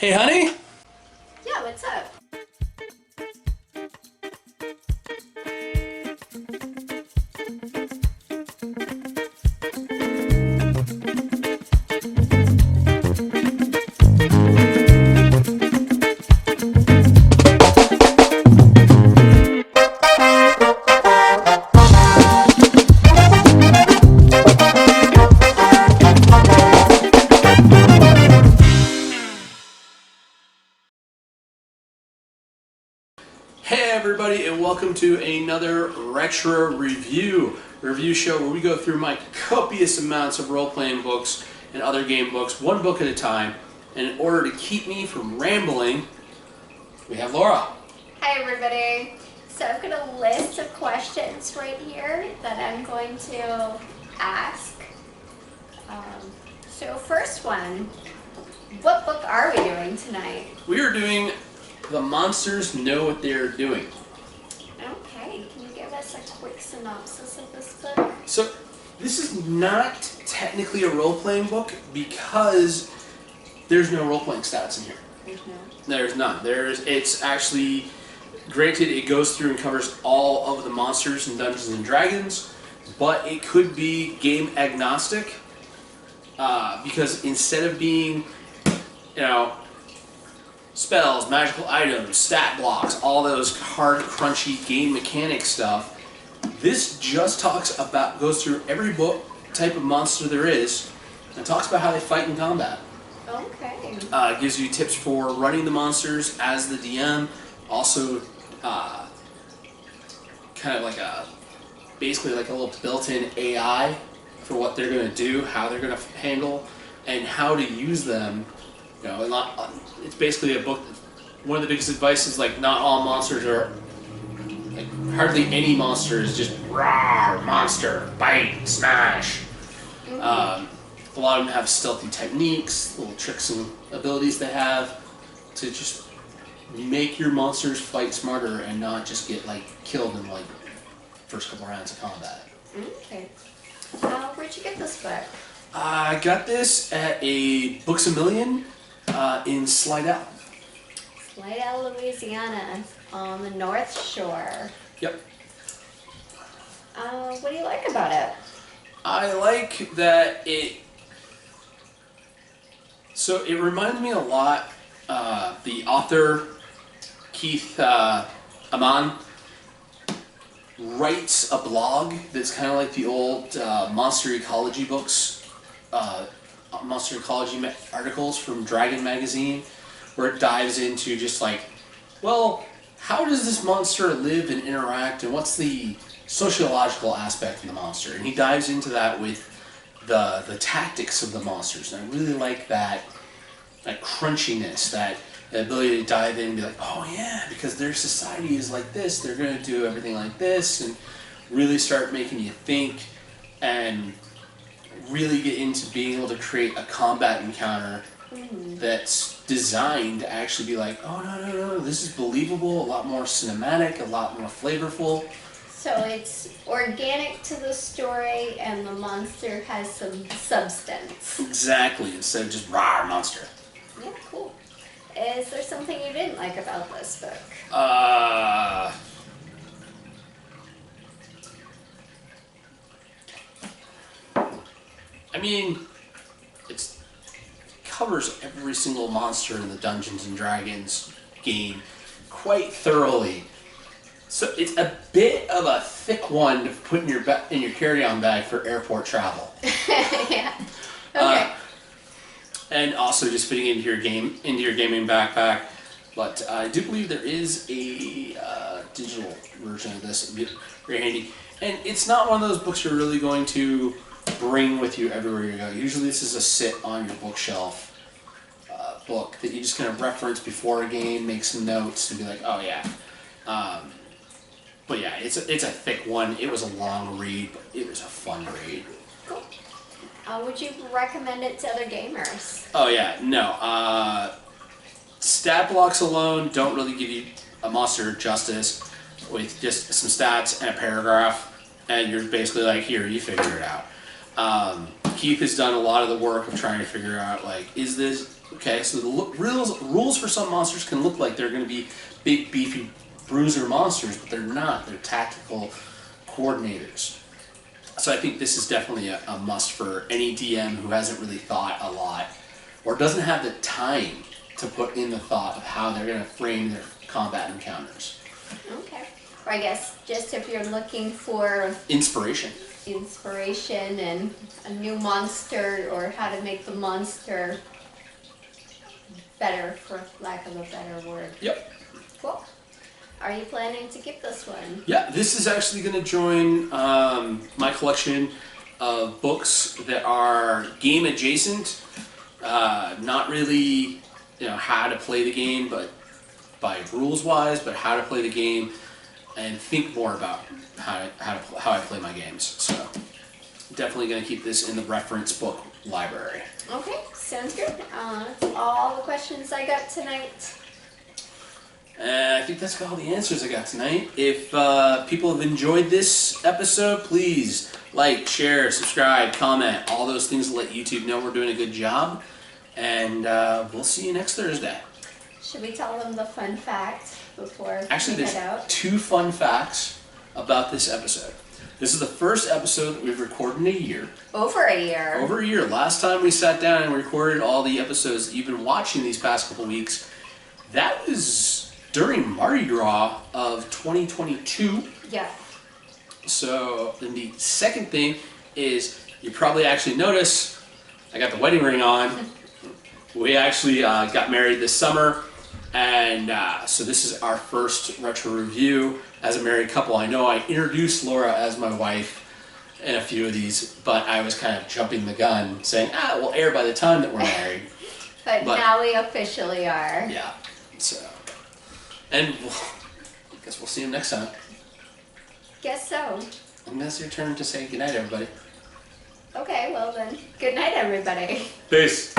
Hey, honey? Yeah, what's up? Hey everybody, and welcome to another retro review show where we go through my copious amounts of role-playing books and other game books, one book at a time. And in order to keep me from rambling, we have Laura. Hi, everybody. So I've got a list of questions right here that I'm going to ask. So first one, what book are we doing tonight? We are doing The Monsters Know What They're Doing. Okay, can you give us a quick synopsis of this book? So, this is not technically a role-playing book because there's no role-playing stats in here. There's none. It's actually, granted, it goes through and covers all of the monsters in Dungeons and Dragons, but it could be game agnostic because instead of being, spells, magical items, stat blocks, all those hard, crunchy game mechanic stuff, this just goes through every type of monster there is and talks about how they fight in combat. Okay. It gives you tips for running the monsters as the DM. Also, kind of like basically like a little built-in AI for what they're going to do, how they're going to handle, and how to use them. It's basically a book. One of the biggest advice is like not all monsters are like hardly any monster is just raw monster, bite, smash. A lot of them have stealthy techniques, little tricks and abilities they have to just make your monsters fight smarter and not just get like killed in like first couple rounds of combat. Okay. Where'd you get this book? I got this at a Books A Million in Slidell. Slidell, Louisiana, on the North Shore. Yep. What do you like about it? I like that it reminded me a lot, the author, Keith Ammann, writes a blog that's kind of like the old Monster Ecology books, Monster Ecology articles from Dragon magazine, where it dives into just like, well, how does this monster live and interact, and what's the sociological aspect of the monster? And he dives into that with the tactics of the monsters, and I really like that crunchiness, that ability to dive in and be like, oh yeah, because their society is like this, they're going to do everything like this, and really start making you think and really get into being able to create a combat encounter that's designed to actually be like, oh no, this is believable, a lot more cinematic, a lot more flavorful. So it's organic to the story and the monster has some substance. Exactly, instead of just raw monster. Yeah, cool. Is there something you didn't like about this book? I mean, it covers every single monster in the Dungeons and Dragons game quite thoroughly. So it's a bit of a thick one to put in your carry-on bag for airport travel. Yeah. Okay. And also just fitting into your gaming backpack. But I do believe there is a digital version of this. It'd be very handy. And it's not one of those books you're really going to bring with you everywhere you go. Usually this is a sit on your bookshelf book that you just kind of reference before a game, make some notes, and be like, oh yeah. But yeah, it's a thick one. It was a long read, but it was a fun read. Cool. Would you recommend it to other gamers? Oh yeah, no. Stat blocks alone don't really give you a monster justice with just some stats and a paragraph, and you're basically like, here, you figure it out. Keith has done a lot of the work of trying to figure out, like, is this okay? So the rules for some monsters can look like they're going to be big, beefy bruiser monsters, but they're not. They're tactical coordinators. So I think this is definitely a must for any DM who hasn't really thought a lot or doesn't have the time to put in the thought of how they're going to frame their combat encounters. Okay. Or I guess just if you're looking for Inspiration and a new monster, or how to make the monster better, for lack of a better word. Yep. Cool. Are you planning to keep this one? Yeah, this is actually going to join my collection of books that are game adjacent. Not really, how to play the game, but by rules wise, but how to play the game and think more about how I play my games. So definitely going to keep this in the reference book library. Okay, sounds good. That's all the questions I got tonight. I think that's all the answers I got tonight. If people have enjoyed this episode, please like, share, subscribe, comment. All those things will let YouTube know we're doing a good job. And we'll see you next Thursday. Should we tell them the fun fact before Actually, we there's head out? 2 fun facts about this episode. This is the first episode that we've recorded in a year. Over a year. Over a year. Last time we sat down and recorded all the episodes that you've been watching these past couple weeks, that was during Mardi Gras of 2022. Yeah. So, and the second thing is, you probably actually notice I got the wedding ring on. We actually got married this summer, and so this is our first retro review as a married couple. I know I introduced Laura as my wife in a few of these, but I was kind of jumping the gun, saying, we'll air by the time that we're married. But now we officially are. Yeah, so, and I guess we'll see him next time. Guess so. And that's your turn to say goodnight, everybody. Okay, well then, good night, everybody. Peace.